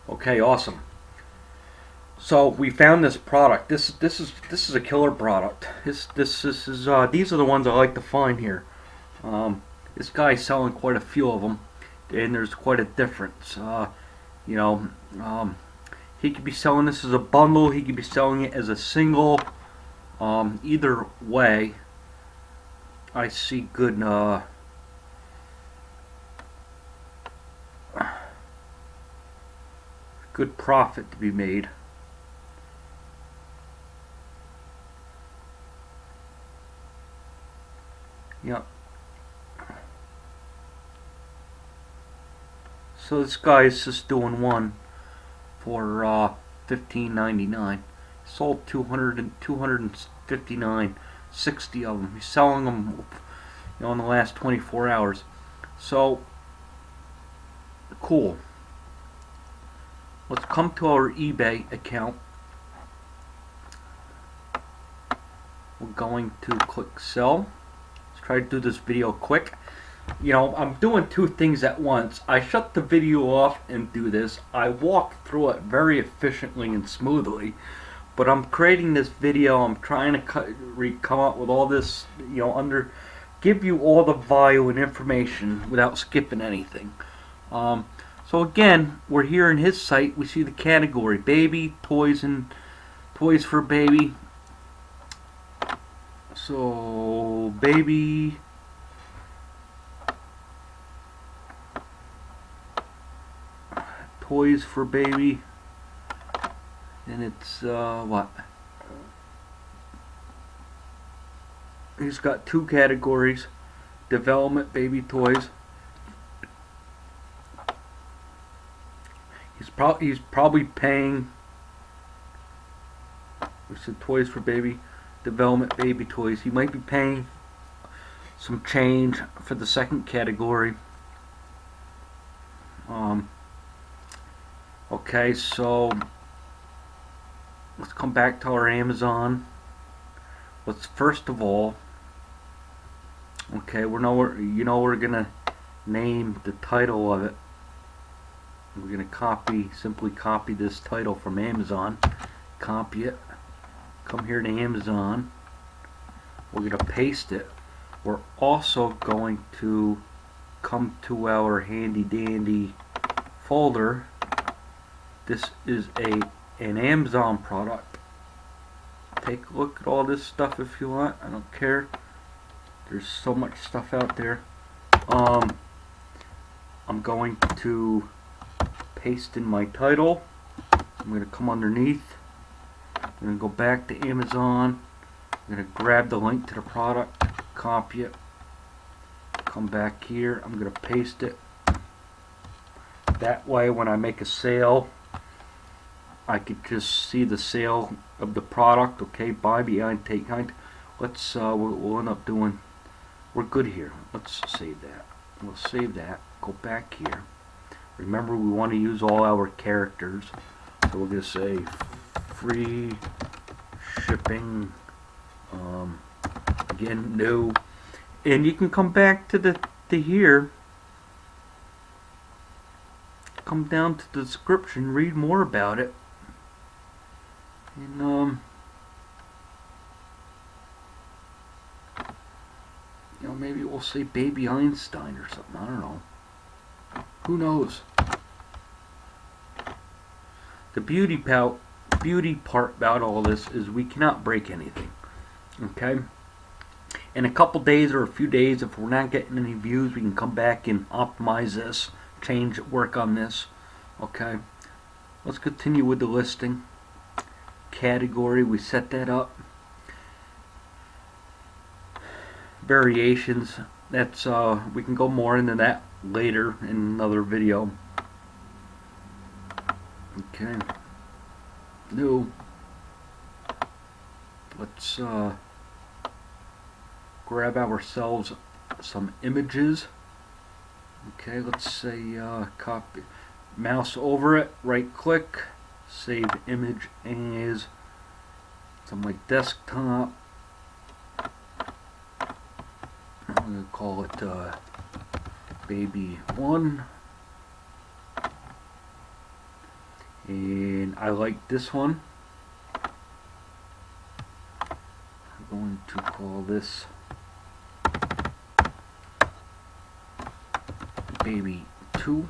Okay, awesome. So we found this product. This is a killer product. This is these are the ones I like to find here. This guy's selling quite a few of them, and there's quite a difference. You know, um, he could be selling this as a bundle. He could be selling it as a single. Either way, I see good profit to be made. Yep. So this guy's just doing one for 15.99. Sold 259, 60 of them. He's selling them, in the last 24 hours. So cool. Let's come to our eBay account. We're going to click sell. Let's try to do this video quick. I'm doing two things at once. I shut the video off and do this. I walk through it very efficiently and smoothly. But I'm creating this video. I'm trying to come up with all this, give you all the value and information without skipping anything. So again, we're here in his site. We see the category baby, toys, and toys for baby. So baby, toys for baby, and it's what? He's got two categories: development baby toys. He's probably paying. We said toys for baby, development baby toys. He might be paying some change for the second category. Okay, so let's come back to our Amazon. Let's first of all, okay, we're gonna name the title of it. We're gonna simply copy this title from Amazon, copy it, come here to Amazon. We're gonna paste it. We're also going to come to our handy dandy folder. This is an Amazon product. Take a look at all this stuff if you want. I don't care. There's so much stuff out there. I'm going to paste in my title. I'm going to come underneath. I'm going to go back to Amazon. I'm going to grab the link to the product, copy it, come back here. I'm going to paste it. That way when I make a sale, I could just see the sale of the product. Okay, buy behind, take behind. Let's we'll end up doing. We're good here. Let's save that. We'll save that. Go back here. Remember, we want to use all our characters. So we're gonna say free shipping. Again, no. And you can come back to here. Come down to the description. Read more about it. And maybe we'll say Baby Einstein or something. I don't know. Who knows? The beauty part about all this is we cannot break anything. Okay? In a couple days or a few days, if we're not getting any views, we can come back and optimize this, change it, work on this. Okay? Let's continue with the listing. Category, we set that up. Variations, that's we can go more into that later in another video. Okay. New. Let's grab ourselves some images. Okay, let's say copy, mouse over it, right click, save image as. It's on my desktop. I'm going to call it baby 1. and I like this one. I'm going to call this Baby 2.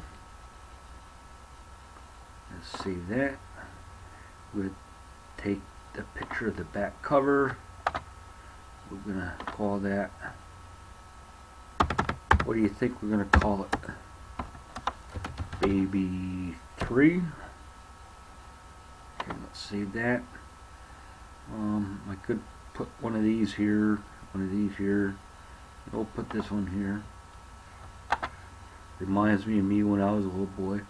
Let's save that. We're going to take the picture of the back cover. We're going to call that, what do you think we're going to call it? Baby 3. Okay, let's save that. I could put one of these here, one of these here. I'll put this one here. Reminds me of me when I was a little boy.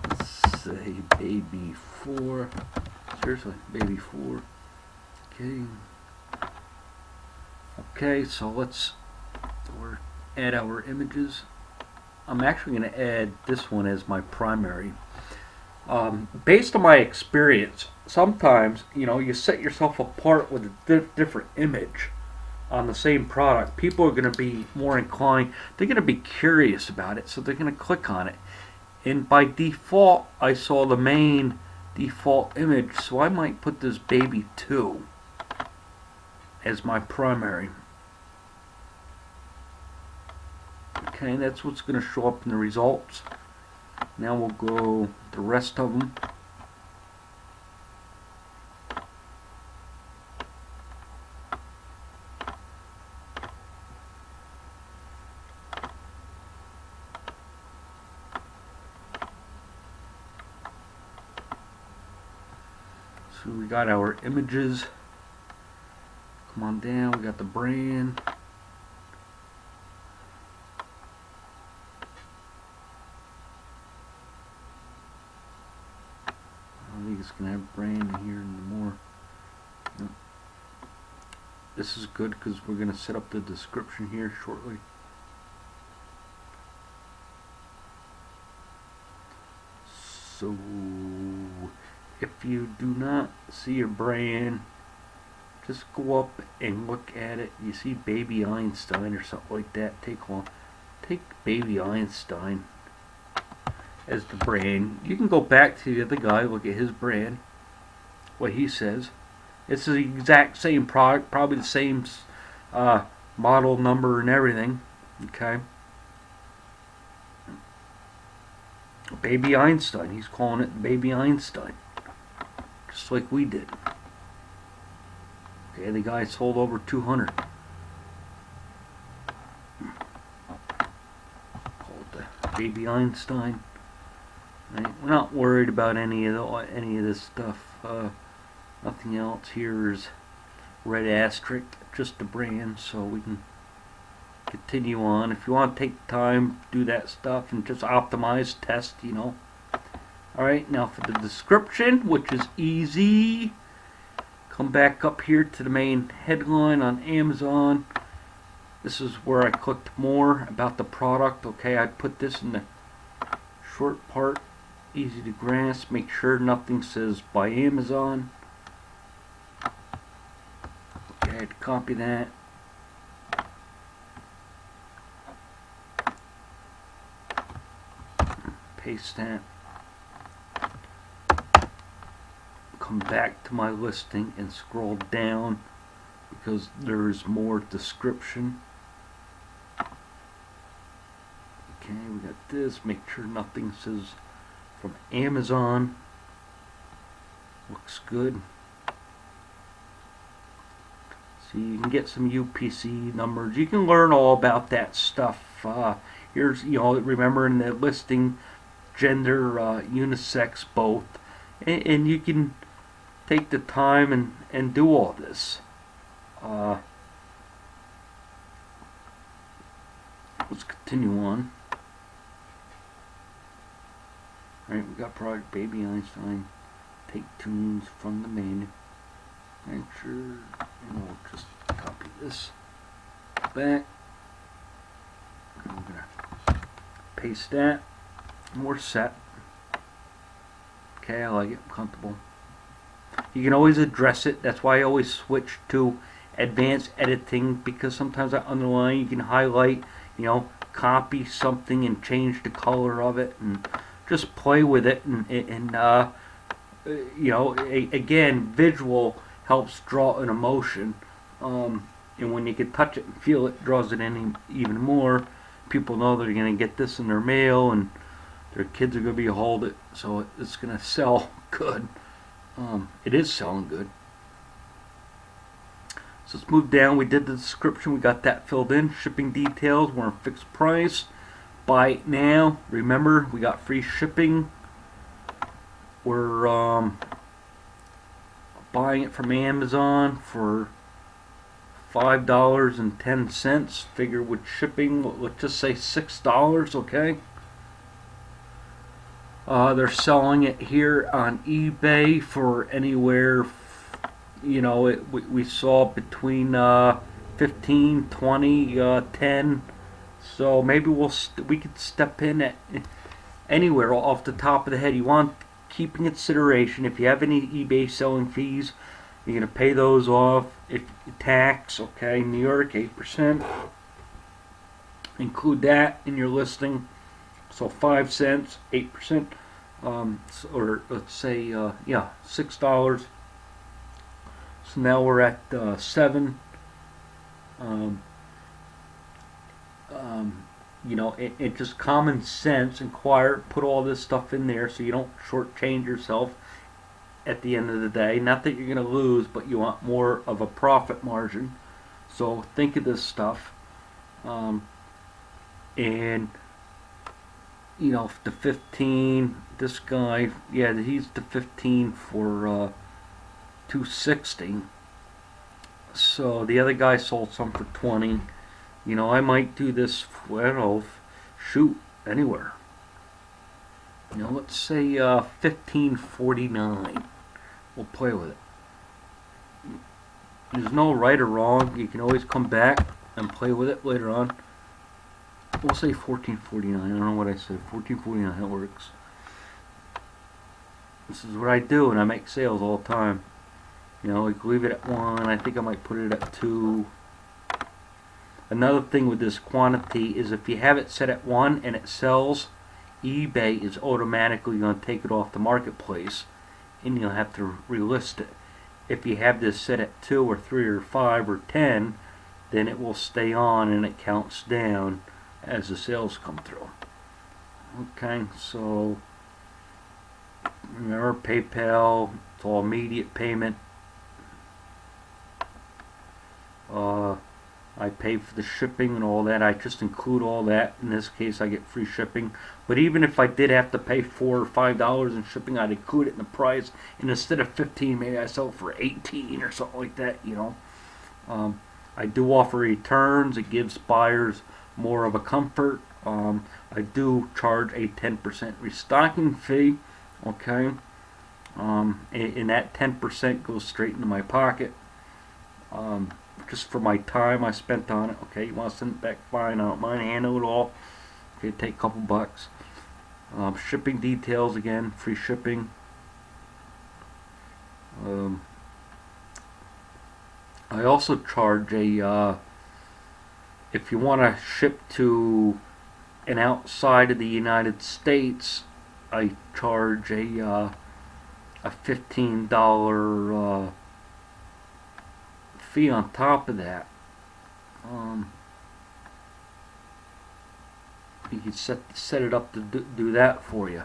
Let's say Baby 4. Seriously, Baby 4. Okay. Okay, so let's add our images. I'm actually going to add this one as my primary. Based on my experience, sometimes, you know, you set yourself apart with a different image on the same product. People are going to be more inclined, they're going to be curious about it, so they're going to click on it. And by default, I saw the main default image, so I might put this Baby 2 as my primary. Okay, that's what's going to show up in the results. Now we'll go the rest of them. So we got our images. Come on down, we got the brand. I think it's going to have brand in here and more. Yep. This is good because we're going to set up the description here shortly. So if you do not see a brand, just go up and look at it. You see Baby Einstein or something like that. Take Baby Einstein as the brand. You can go back to the other guy, look at his brand, what he says. It's the exact same product, probably the same model number and everything. Okay. Baby Einstein. He's calling it Baby Einstein, just like we did. Okay, the guy sold over 200. Called the Baby Einstein. Right? We're not worried about any of this stuff. Nothing else here is red asterisk, just the brand, so we can continue on. If you want to take time, do that stuff and just optimize, test, you know. Alright, now for the description, which is easy. Come back up here to the main headline on Amazon. This is where I clicked more about the product. Okay, I put this in the short part, easy to grasp. Make sure nothing says by Amazon. Okay, I had to copy that. Paste that. Come back to my listing and scroll down because there's more description. Okay, we got this. Make sure nothing says from Amazon. Looks good. See, you can get some UPC numbers. You can learn all about that stuff. Here's, you know, remember in the listing, gender, unisex, both, and you can take the time and do all this. Let's continue on. Alright, we got product Baby Einstein. Take tunes from the main. Enter, and we'll just copy this back. And we're gonna paste that. And we're set. Okay, I like it. I'm comfortable. You can always address it. That's why I always switch to advanced editing, because sometimes I underline, you can highlight, you know, copy something and change the color of it and just play with it, and you know, again, visual helps draw an emotion, and when you can touch it and feel it, draws it in even more. People know they're going to get this in their mail, and their kids are going to be hold it, so it's going to sell good. It is selling good. So let's move down. We did the description. We got that filled in. Shipping details. We're on fixed price. Buy it now. Remember, we got free shipping. We're buying it from Amazon for $5.10. Figure with shipping, let's just say $6. Okay. They're selling it here on eBay for anywhere, you know, we saw between 15, 20, 10. So maybe we could step in at anywhere off the top of the head. You want to keep in consideration if you have any eBay selling fees, you're going to pay those off. If tax, okay, New York 8%. Include that in your listing. So 5 cents, 8%, or let's say, yeah, $6. So now we're at 7. You know, it just common sense. Inquire, put all this stuff in there so you don't shortchange yourself at the end of the day. Not that you're going to lose, but you want more of a profit margin. So think of this stuff. And you know, the 15, this guy, yeah, he's the 15 for $2.60. So the other guy sold some for $20. You know, I might do this for, I don't know, shoot, anywhere. You know, let's say $15.49. We'll play with it. There's no right or wrong. You can always come back and play with it later on. We'll say $14.49. I don't know what I said. $14.49. That works. This is what I do, and I make sales all the time. You know, like leave it at 1. I think I might put it at 2. Another thing with this quantity is if you have it set at 1 and it sells, eBay is automatically going to take it off the marketplace, and you'll have to relist it. If you have this set at 2 or 3 or 5 or 10, then it will stay on and it counts down as the sales come through. Okay, so remember PayPal, it's all immediate payment. I pay for the shipping and all that. I just include all that. In this case, I get free shipping. But even if I did have to pay $4 or $5 in shipping, I'd include it in the price. And instead of 15, maybe I sell it for 18 or something like that. You know, I do offer returns. It gives buyers more of a comfort. I do charge a 10% restocking fee. Okay, and that 10% goes straight into my pocket. Just for my time I spent on it. Okay, you want to send it back, fine. I don't mind, handle it all. Okay, take a couple bucks. Shipping details again, free shipping. I also charge a if you want to ship to an outside of the United States, I charge a $15 fee on top of that. You can set it up to do that for you.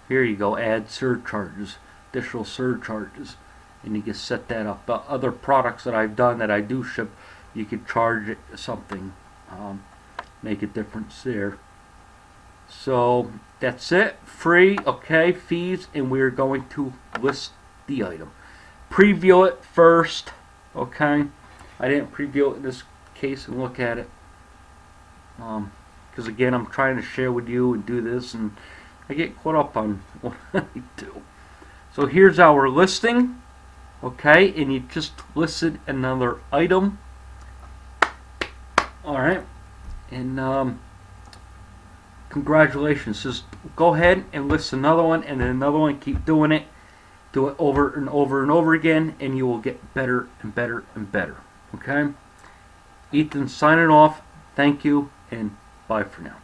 Here you go, add surcharges, additional surcharges, and you can set that up. The other products that I've done that I do ship, you could charge it something, make a difference there. So that's it, free, okay, fees, and we're going to list the item. Preview it first, okay. I didn't preview it in this case and look at it, because again, I'm trying to share with you and do this, and I get caught up on what I do. So here's our listing, okay, and you just listed another item. Alright, and congratulations. Just go ahead and list another one, and then another one. Keep doing it. Do it over and over and over again, and you will get better and better and better. Okay? Ethan signing off. Thank you, and bye for now.